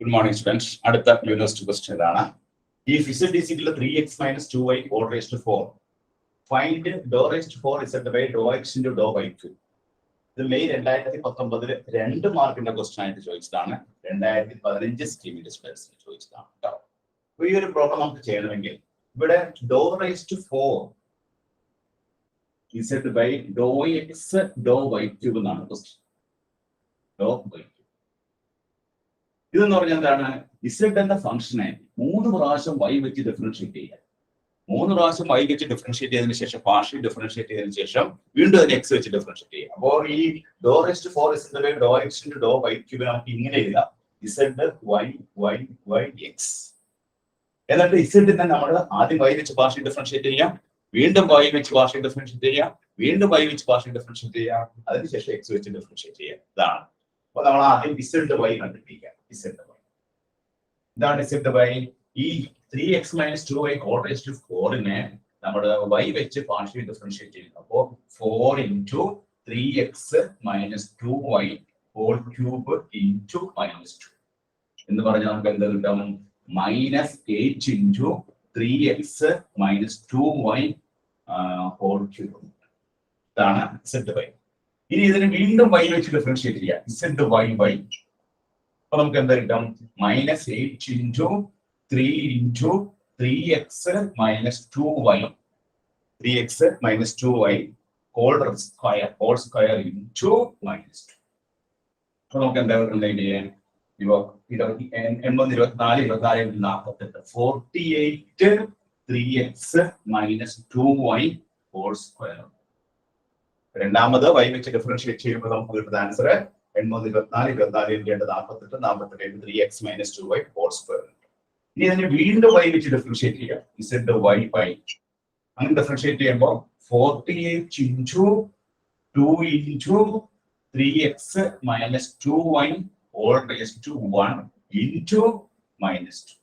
Good morning, students. അടുത്ത university question ഇതാണ്. If z is equal to 3x minus 2y all raised to 4, find dou raised to 4 z by dou x into dou y cube. ഇത് May 2019 രണ്ട് മാർക്കിന്റെ question ആയിട്ട് ചോദിച്ചതാണ്. 2015 സ്കീമിന്റെ സ്പെസിൽ ചോദിച്ചതാണ് കേട്ടോ. അപ്പോൾ ഈ ഒരു പ്രോബ്ലം നമുക്ക് ചെയ്യണമെങ്കിൽ ഇവിടെ dou raised to 4 z by dou x dou y cube എന്നാണ് ക്വസ്റ്റ്യൻ. dou y cube ഇതെന്ന് പറഞ്ഞാൽ എന്താണ്? ഇസഡ് എന്ന ഫംഗ്ഷനെ 3 പ്രാവശ്യം y വെച്ച് ഡിഫറൻഷിയേറ്റ് ചെയ്യുക. 3 പ്രാവശ്യം y വെച്ച് ഡിഫറൻഷിയേറ്റ് ചെയ്തതിനു ശേഷം പാർഷ്യൽ ഡിഫറൻഷിയേറ്റ് ചെയ്തതിനു ശേഷം വീണ്ടും അതിന് x വെച്ച് ഡിഫറൻഷിയേറ്റ് ചെയ്യുക. അപ്പോൾ ഈ dou raised to 4 z by dou x into dou y cube നമുക്ക് ഇങ്ങനെ എഴുതാം. z y x. എന്നിട്ട് z നെ നമ്മൾ ആദ്യം y വെച്ച് പാർഷ്യൽ ഡിഫറൻഷിയേറ്റ് ചെയ്യാം, വീണ്ടും y വെച്ച് പാർഷ്യൽ ഡിഫറൻഷിയേറ്റ് ചെയ്യാം, വീണ്ടും y വെച്ച് പാർഷ്യൽ ഡിഫറൻഷിയേറ്റ് ചെയ്യാം, അതിനുശേഷം x വെച്ച് ഡിഫറൻഷിയേറ്റ് ചെയ്യാം. ഇതാണ്. അപ്പോൾ നമ്മൾ ആദ്യം z y കണ്ടുപിടിക്കുക. ഇതാണ് z y. ഈ 3x minus 2y all raised to 4 നെ നമ്മൾ y വെച്ച് പാർഷ്യൽ ഡിഫറൻഷിയേറ്റ് ചെയ്യുന്നു. അപ്പോൾ 4 into 3x minus 2y whole cube into minus 2 എന്ന് പറഞ്ഞാൽ നമുക്ക് എന്ത് കിട്ടും? minus 8 into 3x minus 2y whole cube. ഇതാണ് z y. ഇനി ഇതിന് വീണ്ടും y വെച്ച് ഡിഫറൻഷിയേറ്റ് ചെയ്യാം. z y y. അപ്പൊ നമുക്ക് എന്താ കിട്ടും? minus 8 into 3 into 3x minus 2y 3x minus 2y whole square into minus 2. അപ്പൊ നമുക്ക് എന്താ കിട്ടുന്നത്? 48 3x minus 2y whole square. രണ്ടാമത് y വെച്ച് ഡിഫറൻഷിയേറ്റ് ചെയ്യുമ്പോൾ നമുക്ക് കിട്ടുന്ന answer 3x minus 2y whole square. ഇനി അതിനെ വീണ്ടും y വെച്ച് ഡിഫറൻഷിയേറ്റ് ചെയ്യാം. z y y. അങ്ങനെ ഡിഫറൻഷിയേറ്റ് ചെയ്യുമ്പോൾ 48 into 2 into 3x minus 2y all raised to 1 into minus 2.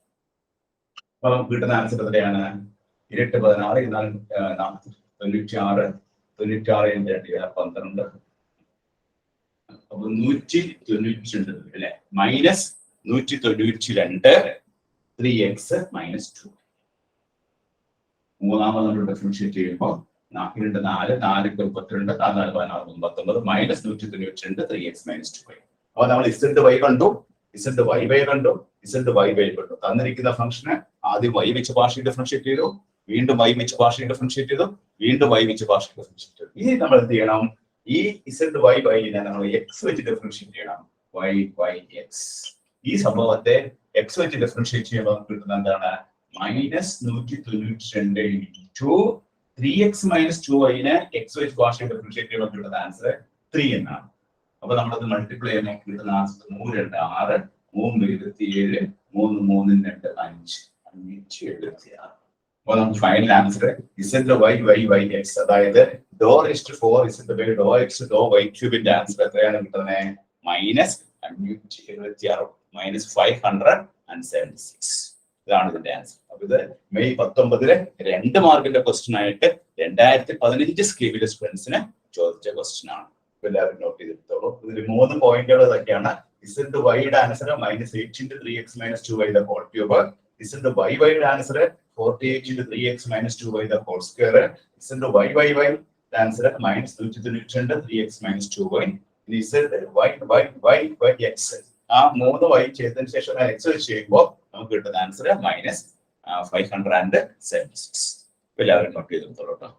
അപ്പോൾ നമുക്ക് കിട്ടുന്ന ആൻസർ എത്രയാണ്? 8 16 96 96 12 അപ്പൊ 192 അല്ലെ? Minus 192 3x minus 2. മൂന്നാമത് നമ്മൾ ഡിഫറൻഷിയേറ്റ് ചെയ്യുമ്പോൾ 4 4 4 32 4 16 19 മൈനസ് 192 3x minus 2y. അപ്പൊ നമ്മൾ z y കണ്ടു, z y y കണ്ടു, z y y കണ്ടു. തന്നിരിക്കുന്ന ഫംഗ്ഷനെ ആദ്യം y വെച്ച് പാർഷ്യൽ ഡിഫറൻഷിയേറ്റ് ചെയ്തു, വീണ്ടും y വെച്ച് പാർഷ്യൽ ഡിഫറൻഷിയേറ്റ് ചെയ്തു, വീണ്ടും y വെച്ച് പാർഷ്യൽ ഡിഫറൻഷിയേറ്റ് ചെയ്തു. ഇനി നമ്മൾ എന്ത് ചെയ്യണം? ഈ z y y നെ നമ്മൾ x വെച്ച് ഡിഫറൻഷിയേറ്റ് ചെയ്യണം. y y x. ഈ സംഭവത്തെ x വെച്ച് ഡിഫറൻഷിയേറ്റ് ചെയ്യുമ്പോൾ കിട്ടുന്ന എന്താണ്? Minus 192 into 3x minus 2y നെ x വെച്ച് പാർഷ്യൽ ഡിഫറൻഷിയേറ്റ് ചെയ്യുമ്പോൾ കിട്ടുന്ന ആൻസർ 3 എന്നാണ്. അപ്പൊ നമ്മളത് മൾട്ടിപ്ലൈ ചെയ്യുമ്പോൾ കിട്ടുന്ന ആൻസർ 3 2 6 3 27 3 3 2 5 576. അപ്പോൾ നമുക്ക് final answer z y y y x, അതായത് dou raised to 4 z by dou x dou y ക്യൂബിന്റെ ആൻസർ എത്രയാണ് കിട്ടുന്നത്? Minus 576 minus 576. ഇതാണ് ഇതിന്റെ ആൻസർ. അപ്പൊ ഇത് മെയ് 19 രണ്ട് മാർക്കിന്റെ ക്വസ്റ്റ്യൻ ആയിട്ട് 2015 സ്കീമിലെ സ്റ്റുഡൻസിന് ചോദിച്ച ക്വസ്റ്റ്യൻ ആണ്. എല്ലാവരും നോട്ട് ചെയ്തെടുത്തോളൂ. ഇതിൽ 3 പോയിന്റുകൾ ഇതൊക്കെയാണ്. z y യുടെ answer minus 8 into 3x minus 2y the whole cube. z y y യുടെ answer 48 into 3x minus 2y the whole square. z y y y answer minus 192 3x minus 2y. ഇനി z y y y y x. ആ 3 y ചെയ്തതിനു ശേഷം x ചെയ്യുമ്പോൾ നമുക്ക് കിട്ടുന്ന answer minus 576. എല്ലാവരും not ചെയ്തെടുത്തോളൂ കേട്ടോ.